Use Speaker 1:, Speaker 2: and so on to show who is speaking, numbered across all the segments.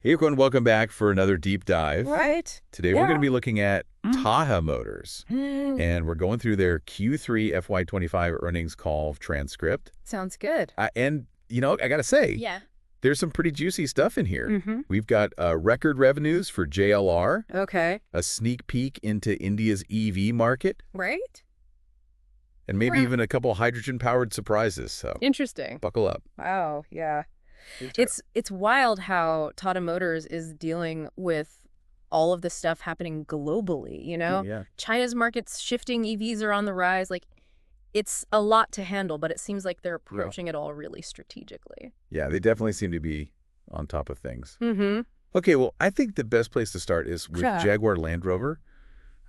Speaker 1: Hey everyone, welcome back for another deep dive.
Speaker 2: Right.
Speaker 1: Today we're
Speaker 2: Yeah.
Speaker 1: going to be looking at
Speaker 2: Mm.
Speaker 1: Tata Motors,
Speaker 2: Mm.
Speaker 1: and we're going through their Q3 FY25 earnings call transcript.
Speaker 2: Sounds good.
Speaker 1: And, I got to say,
Speaker 2: Yeah.
Speaker 1: there's some pretty juicy stuff in here.
Speaker 2: Mm-hmm.
Speaker 1: We've got record revenues for JLR,
Speaker 2: Okay.
Speaker 1: a sneak peek into India's EV market,
Speaker 2: Right?
Speaker 1: and maybe
Speaker 2: Wow.
Speaker 1: even a couple hydrogen-powered surprises. So
Speaker 2: Interesting.
Speaker 1: buckle up.
Speaker 2: Wow. Yeah. It's wild how Tata Motors is dealing with all of this stuff happening globally, you know?
Speaker 1: Yeah.
Speaker 2: China's market's shifting, EVs are on the rise. Like, it's a lot to handle, but it seems like they're approaching it all really strategically.
Speaker 1: Yeah, they definitely seem to be on top of things.
Speaker 2: Mm-hmm.
Speaker 1: Okay, well, I think the best place to start is with
Speaker 2: Yeah.
Speaker 1: Jaguar Land Rover.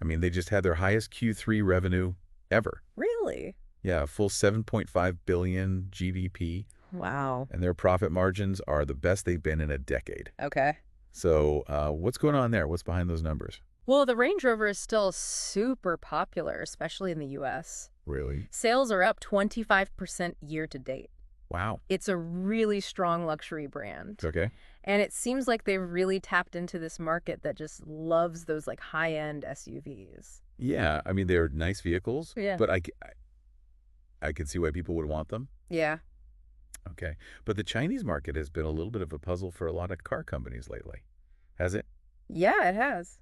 Speaker 1: I mean, they just had their highest Q3 revenue ever.
Speaker 2: Really?
Speaker 1: Yeah, a full 7.5 billion GBP,
Speaker 2: Wow.
Speaker 1: and their profit margins are the best they've been in a decade.
Speaker 2: Okay.
Speaker 1: So what's going on there? What's behind those numbers?
Speaker 2: Well, the Range Rover is still super popular, especially in the US.
Speaker 1: Really?
Speaker 2: Sales are up 25% year to date.
Speaker 1: Wow.
Speaker 2: It's a really strong luxury brand.
Speaker 1: Okay.
Speaker 2: And it seems like they've really tapped into this market that just loves those like high-end SUVs.
Speaker 1: Yeah, I mean, they're nice vehicles,
Speaker 2: Yeah.
Speaker 1: but I can see why people would want them.
Speaker 2: Yeah.
Speaker 1: Okay. But the Chinese market has been a little bit of a puzzle for a lot of car companies lately. Has it?
Speaker 2: Yeah, it has.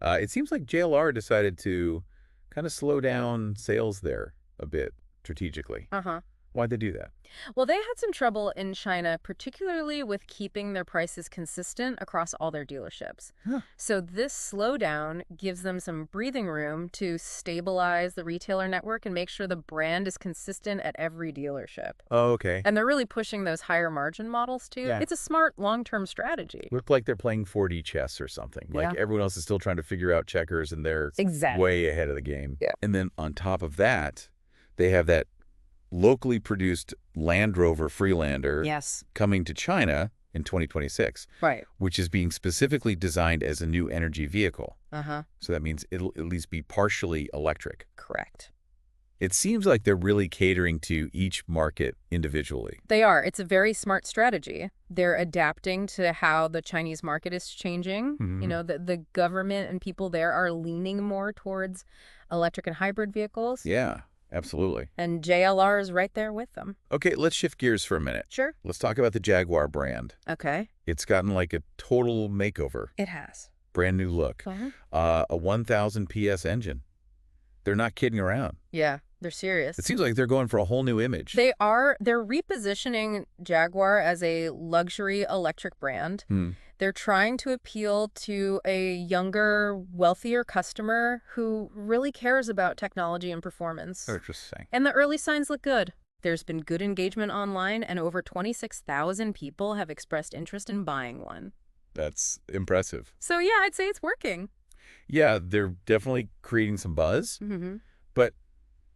Speaker 1: It seems like JLR decided to kind of slow down sales there a bit strategically.
Speaker 2: Uh-huh.
Speaker 1: Why'd they do that?
Speaker 2: Well, they had some trouble in China, particularly with keeping their prices consistent across all their dealerships.
Speaker 1: Huh.
Speaker 2: So this slowdown gives them some breathing room to stabilize the retailer network and make sure the brand is consistent at every dealership.
Speaker 1: Oh, okay.
Speaker 2: And they're really pushing those higher margin models too.
Speaker 1: Yeah.
Speaker 2: It's a smart long-term strategy.
Speaker 1: Looked like they're playing 4D chess or something. Like
Speaker 2: Yeah.
Speaker 1: everyone else is still trying to figure out checkers and they're
Speaker 2: Exactly.
Speaker 1: way ahead of the game.
Speaker 2: Yeah.
Speaker 1: And then on top of that, they have that locally produced Land Rover Freelander
Speaker 2: Yes.
Speaker 1: coming to China in 2026,
Speaker 2: Right.
Speaker 1: which is being specifically designed as a new energy vehicle.
Speaker 2: Uh-huh.
Speaker 1: So that means it'll at least be partially electric.
Speaker 2: Correct.
Speaker 1: It seems like they're really catering to each market individually.
Speaker 2: They are. It's a very smart strategy. They're adapting to how the Chinese market is changing.
Speaker 1: Mhm.
Speaker 2: You know, the government and people there are leaning more towards electric and hybrid vehicles.
Speaker 1: Yeah, absolutely.
Speaker 2: And JLR is right there with them.
Speaker 1: Okay, let's shift gears for a minute.
Speaker 2: Sure.
Speaker 1: Let's talk about the Jaguar brand.
Speaker 2: Okay.
Speaker 1: It's gotten like a total makeover,
Speaker 2: It has.
Speaker 1: brand new look. A 1,000 PS engine. They're not kidding around.
Speaker 2: Yeah, they're serious.
Speaker 1: It seems like they're going for a whole new image.
Speaker 2: They're repositioning Jaguar as a luxury electric brand. They're trying to appeal to a younger, wealthier customer who really cares about technology and performance.
Speaker 1: Interesting.
Speaker 2: And the early signs look good. There's been good engagement online, and over 26,000 people have expressed interest in buying one.
Speaker 1: That's impressive.
Speaker 2: So yeah, I'd say it's working.
Speaker 1: Yeah, they're definitely creating some buzz.
Speaker 2: Mm-hmm.
Speaker 1: But,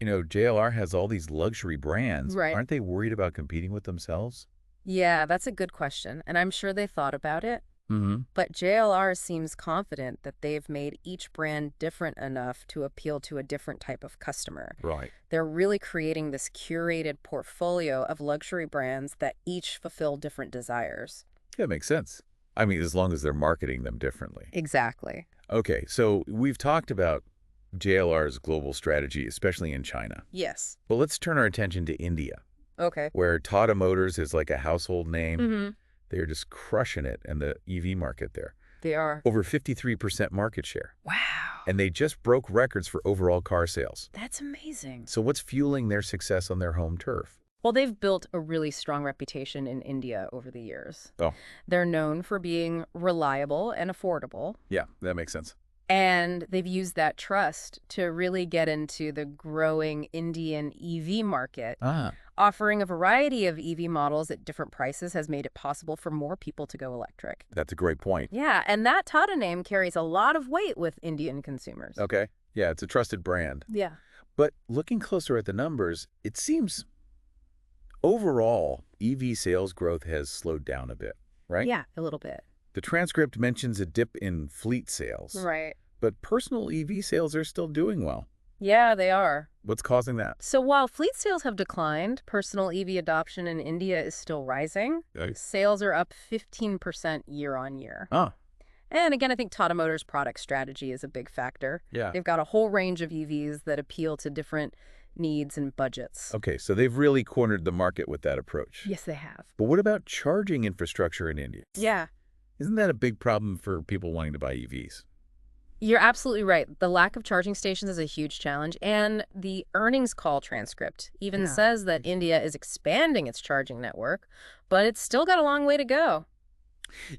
Speaker 1: JLR has all these luxury brands.
Speaker 2: Right.
Speaker 1: Aren't they worried about competing with themselves?
Speaker 2: Yeah, that's a good question, and I'm sure they thought about it.
Speaker 1: Mm-hmm.
Speaker 2: But JLR seems confident that they've made each brand different enough to appeal to a different type of customer.
Speaker 1: Right.
Speaker 2: They're really creating this curated portfolio of luxury brands that each fulfill different desires.
Speaker 1: Yeah, makes sense. I mean, as long as they're marketing them differently.
Speaker 2: Exactly.
Speaker 1: Okay, so we've talked about JLR's global strategy, especially in China.
Speaker 2: Yes.
Speaker 1: Well, let's turn our attention to India,
Speaker 2: Okay.
Speaker 1: where Tata Motors is like a household name.
Speaker 2: Mm-hmm.
Speaker 1: They're just crushing it in the EV market there.
Speaker 2: They are.
Speaker 1: Over 53% market share.
Speaker 2: Wow.
Speaker 1: And they just broke records for overall car sales.
Speaker 2: That's amazing.
Speaker 1: So what's fueling their success on their home turf?
Speaker 2: Well, they've built a really strong reputation in India over the years.
Speaker 1: Oh.
Speaker 2: They're known for being reliable and affordable.
Speaker 1: Yeah, that makes sense.
Speaker 2: And they've used that trust to really get into the growing Indian EV market. Offering a variety of EV models at different prices has made it possible for more people to go electric.
Speaker 1: That's a great point.
Speaker 2: Yeah, and that Tata name carries a lot of weight with Indian consumers.
Speaker 1: Okay. Yeah, it's a trusted brand.
Speaker 2: Yeah.
Speaker 1: But looking closer at the numbers, it seems overall EV sales growth has slowed down a bit, right?
Speaker 2: Yeah, a little bit.
Speaker 1: The transcript mentions a dip in fleet sales.
Speaker 2: Right.
Speaker 1: But personal EV sales are still doing well.
Speaker 2: Yeah, they are.
Speaker 1: What's causing that?
Speaker 2: So while fleet sales have declined, personal EV adoption in India is still rising.
Speaker 1: Okay.
Speaker 2: Sales are up 15% year on year.
Speaker 1: Oh,
Speaker 2: And again, I think Tata Motors' product strategy is a big factor.
Speaker 1: yeah.
Speaker 2: They've got a whole range of EVs that appeal to different needs and budgets.
Speaker 1: Okay, so they've really cornered the market with that approach.
Speaker 2: Yes, they have.
Speaker 1: But what about charging infrastructure in India?
Speaker 2: Yeah,
Speaker 1: Isn't that a big problem for people wanting to buy EVs?
Speaker 2: you're absolutely right. The lack of charging stations is a huge challenge, and the earnings call transcript even says that India is expanding its charging network, but it's still got a long way to go.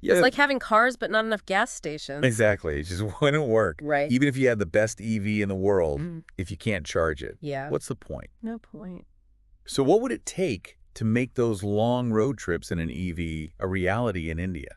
Speaker 1: Yeah,
Speaker 2: It's like having cars but not enough gas stations.
Speaker 1: exactly. It just wouldn't work.
Speaker 2: Right.
Speaker 1: Even if you had the best EV in the world, if you can't charge it,
Speaker 2: Yeah.
Speaker 1: what's the point?
Speaker 2: No point.
Speaker 1: So what would it take to make those long road trips in an EV a reality in India?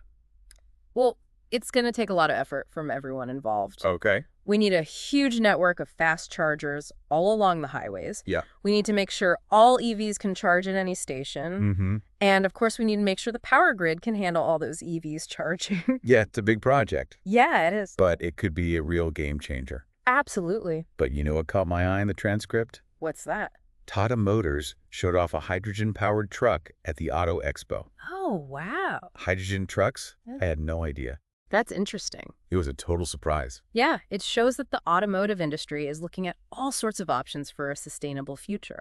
Speaker 2: Well, it's going to take a lot of effort from everyone involved.
Speaker 1: Okay.
Speaker 2: We need a huge network of fast chargers all along the highways.
Speaker 1: Yeah.
Speaker 2: We need to make sure all EVs can charge at any station.
Speaker 1: Mm-hmm.
Speaker 2: And of course, we need to make sure the power grid can handle all those EVs charging.
Speaker 1: Yeah, it's a big project,
Speaker 2: Yeah, it is.
Speaker 1: but it could be a real game changer.
Speaker 2: Absolutely.
Speaker 1: But you know what caught my eye in the transcript?
Speaker 2: What's that?
Speaker 1: Tata Motors showed off a hydrogen-powered truck at the Auto Expo.
Speaker 2: Oh, wow.
Speaker 1: Hydrogen trucks? I had no idea.
Speaker 2: That's interesting.
Speaker 1: It was a total surprise.
Speaker 2: Yeah, it shows that the automotive industry is looking at all sorts of options for a sustainable future.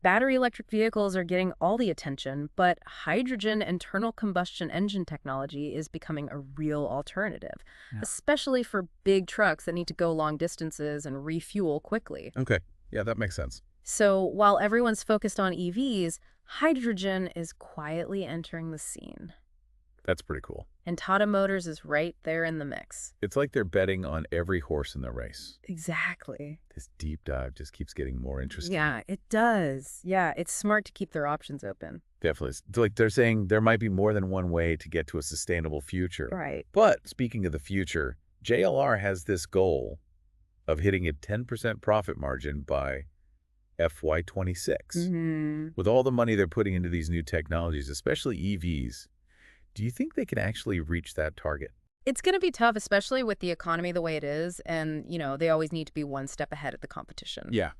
Speaker 2: Battery electric vehicles are getting all the attention, but hydrogen internal combustion engine technology is becoming a real alternative, especially for big trucks that need to go long distances and refuel quickly.
Speaker 1: Okay. Yeah, that makes sense.
Speaker 2: So while everyone's focused on EVs, hydrogen is quietly entering the scene.
Speaker 1: That's pretty cool.
Speaker 2: And Tata Motors is right there in the mix.
Speaker 1: It's like they're betting on every horse in the race.
Speaker 2: Exactly.
Speaker 1: This deep dive just keeps getting more interesting.
Speaker 2: Yeah, it does. Yeah, it's smart to keep their options open.
Speaker 1: Definitely. It's like they're saying there might be more than one way to get to a sustainable future.
Speaker 2: Right.
Speaker 1: But speaking of the future, JLR has this goal of hitting a 10% profit margin by FY26. With all the money they're putting into these new technologies, especially EVs, do you think they can actually reach that target?
Speaker 2: It's going to be tough, especially with the economy the way it is. And, they always need to be one step ahead of the competition.
Speaker 1: Yeah,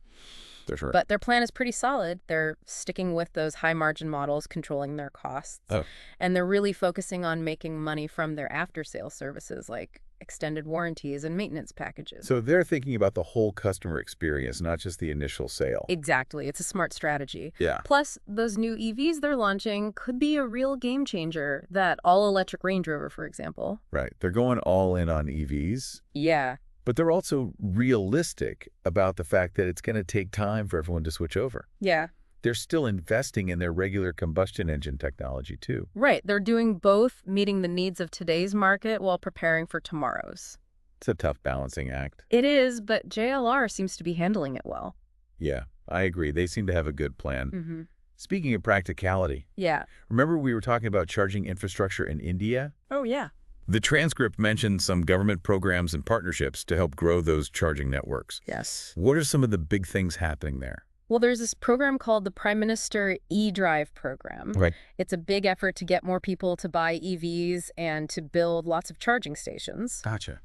Speaker 1: for sure.
Speaker 2: But their plan is pretty solid. They're sticking with those high margin models, controlling their costs.
Speaker 1: Oh.
Speaker 2: And they're really focusing on making money from their after-sale services like extended warranties and maintenance packages.
Speaker 1: So they're thinking about the whole customer experience, not just the initial sale.
Speaker 2: Exactly. It's a smart strategy.
Speaker 1: Yeah.
Speaker 2: Plus, those new EVs they're launching could be a real game changer. That all-electric Range Rover, for example.
Speaker 1: Right. They're going all in on EVs.
Speaker 2: Yeah.
Speaker 1: But they're also realistic about the fact that it's going to take time for everyone to switch over.
Speaker 2: Yeah.
Speaker 1: They're still investing in their regular combustion engine technology, too.
Speaker 2: Right. They're doing both, meeting the needs of today's market while preparing for tomorrow's.
Speaker 1: It's a tough balancing act.
Speaker 2: It is, but JLR seems to be handling it well.
Speaker 1: Yeah, I agree. They seem to have a good plan. Speaking of practicality,
Speaker 2: Yeah.
Speaker 1: remember we were talking about charging infrastructure in India?
Speaker 2: Oh, yeah.
Speaker 1: The transcript mentioned some government programs and partnerships to help grow those charging networks.
Speaker 2: Yes.
Speaker 1: What are some of the big things happening there?
Speaker 2: Well, there's this program called the Prime Minister e-Drive program.
Speaker 1: Right.
Speaker 2: It's a big effort to get more people to buy EVs and to build lots of charging stations.
Speaker 1: Gotcha.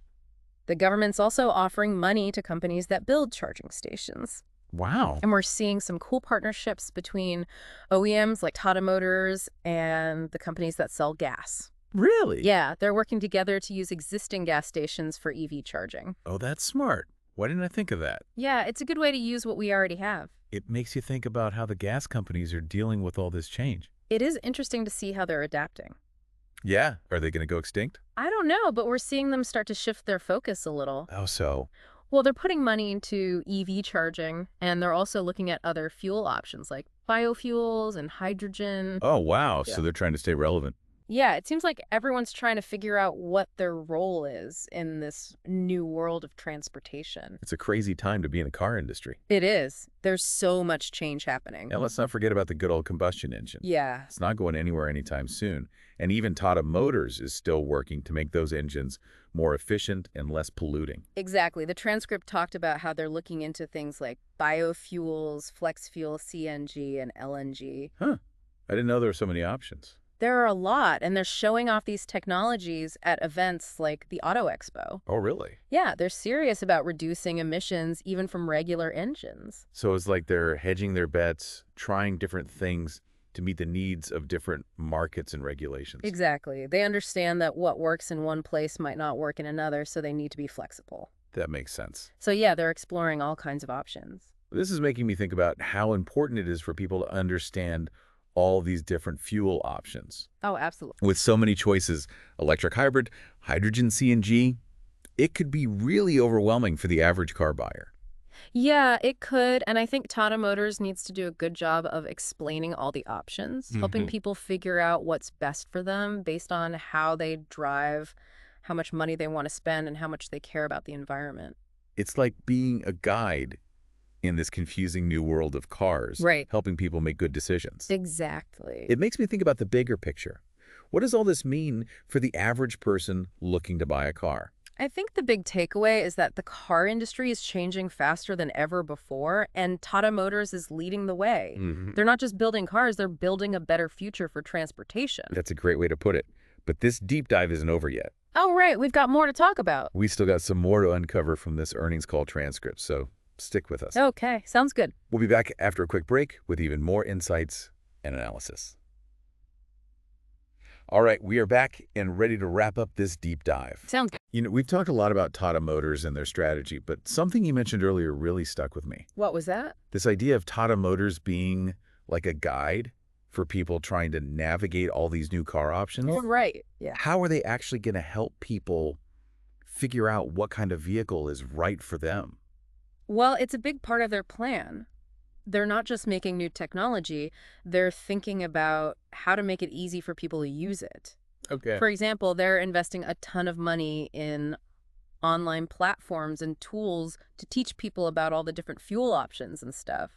Speaker 2: The government's also offering money to companies that build charging stations.
Speaker 1: Wow.
Speaker 2: And we're seeing some cool partnerships between OEMs like Tata Motors and the companies that sell gas.
Speaker 1: Really?
Speaker 2: Yeah, they're working together to use existing gas stations for EV charging.
Speaker 1: Oh, that's smart. Why didn't I think of that?
Speaker 2: Yeah, it's a good way to use what we already have.
Speaker 1: It makes you think about how the gas companies are dealing with all this change.
Speaker 2: It is interesting to see how they're adapting.
Speaker 1: Yeah. Are they going to go extinct?
Speaker 2: I don't know, but we're seeing them start to shift their focus a little.
Speaker 1: How so?
Speaker 2: Well, they're putting money into EV charging, and they're also looking at other fuel options like biofuels and hydrogen.
Speaker 1: Oh, wow.
Speaker 2: Yeah.
Speaker 1: So they're trying to stay relevant.
Speaker 2: Yeah, it seems like everyone's trying to figure out what their role is in this new world of transportation.
Speaker 1: It's a crazy time to be in the car industry.
Speaker 2: It is. There's so much change happening.
Speaker 1: And let's not forget about the good old combustion engine.
Speaker 2: Yeah.
Speaker 1: It's not going anywhere anytime soon. And even Tata Motors is still working to make those engines more efficient and less polluting.
Speaker 2: Exactly. The transcript talked about how they're looking into things like biofuels, flex fuel, CNG, and LNG.
Speaker 1: Huh. I didn't know there were so many options.
Speaker 2: There are a lot, and they're showing off these technologies at events like the Auto Expo.
Speaker 1: Oh, really?
Speaker 2: Yeah, they're serious about reducing emissions even from regular engines.
Speaker 1: So it's like they're hedging their bets, trying different things to meet the needs of different markets and regulations.
Speaker 2: Exactly. They understand that what works in one place might not work in another, so they need to be flexible.
Speaker 1: That makes sense.
Speaker 2: So yeah, they're exploring all kinds of options.
Speaker 1: This is making me think about how important it is for people to understand all these different fuel options.
Speaker 2: Oh, absolutely.
Speaker 1: With so many choices, electric hybrid, hydrogen CNG, it could be really overwhelming for the average car buyer.
Speaker 2: Yeah, it could, and I think Tata Motors needs to do a good job of explaining all the options, helping people figure out what's best for them based on how they drive, how much money they want to spend, and how much they care about the environment.
Speaker 1: It's like being a guide in this confusing new world of cars,
Speaker 2: Right.
Speaker 1: helping people make good decisions.
Speaker 2: Exactly.
Speaker 1: It makes me think about the bigger picture. What does all this mean for the average person looking to buy a car?
Speaker 2: I think the big takeaway is that the car industry is changing faster than ever before, and Tata Motors is leading the way. They're not just building cars, they're building a better future for transportation.
Speaker 1: That's a great way to put it. But this deep dive isn't over yet.
Speaker 2: Oh, right, we've got more to talk about.
Speaker 1: We still got some more to uncover from this earnings call transcript, so stick with us.
Speaker 2: Okay, sounds good.
Speaker 1: We'll be back after a quick break with even more insights and analysis. All right, we are back and ready to wrap up this deep dive.
Speaker 2: Sounds good.
Speaker 1: You know, we've talked a lot about Tata Motors and their strategy, but something you mentioned earlier really stuck with me.
Speaker 2: What was that?
Speaker 1: This idea of Tata Motors being like a guide for people trying to navigate all these new car options.
Speaker 2: Oh, right, yeah.
Speaker 1: How are they actually going to help people figure out what kind of vehicle is right for them?
Speaker 2: Well, it's a big part of their plan. They're not just making new technology, they're thinking about how to make it easy for people to use it.
Speaker 1: Okay.
Speaker 2: For example, they're investing a ton of money in online platforms and tools to teach people about all the different fuel options and stuff.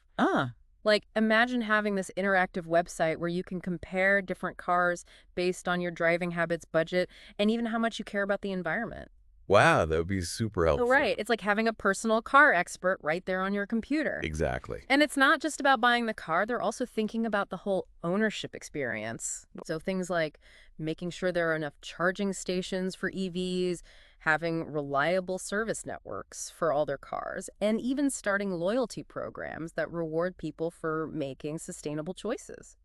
Speaker 2: Like, imagine having this interactive website where you can compare different cars based on your driving habits, budget, and even how much you care about the environment.
Speaker 1: Wow, that would be super helpful.
Speaker 2: Oh, right. It's like having a personal car expert right there on your computer.
Speaker 1: Exactly.
Speaker 2: And it's not just about buying the car, they're also thinking about the whole ownership experience. So things like making sure there are enough charging stations for EVs, having reliable service networks for all their cars, and even starting loyalty programs that reward people for making sustainable choices.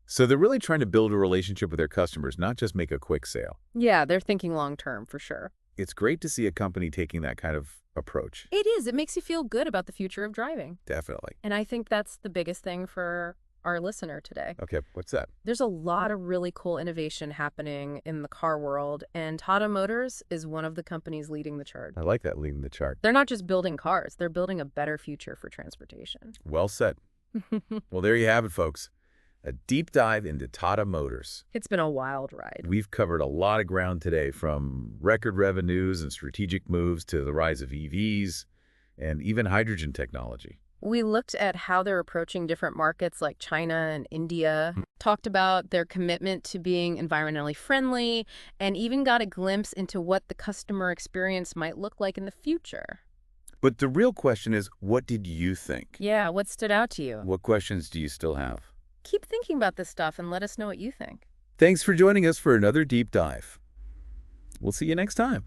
Speaker 1: So they're really trying to build a relationship with their customers, not just make a quick sale.
Speaker 2: Yeah, they're thinking long term for sure.
Speaker 1: It's great to see a company taking that kind of approach.
Speaker 2: It is. It makes you feel good about the future of driving.
Speaker 1: Definitely.
Speaker 2: And I think that's the biggest thing for our listener today.
Speaker 1: Okay, what's that?
Speaker 2: There's a lot of really cool innovation happening in the car world, and Tata Motors is one of the companies leading the charge.
Speaker 1: I like that, leading the chart.
Speaker 2: They're not just building cars, they're building a better future for transportation.
Speaker 1: Well said. Well, there you have it, folks. A deep dive into Tata Motors.
Speaker 2: It's been a wild ride.
Speaker 1: We've covered a lot of ground today, from record revenues and strategic moves to the rise of EVs and even hydrogen technology.
Speaker 2: We looked at how they're approaching different markets like China and India, talked about their commitment to being environmentally friendly, and even got a glimpse into what the customer experience might look like in the future.
Speaker 1: But the real question is, what did you think?
Speaker 2: Yeah, what stood out to you?
Speaker 1: What questions do you still have?
Speaker 2: Keep thinking about this stuff and let us know what you think.
Speaker 1: Thanks for joining us for another deep dive. We'll see you next time.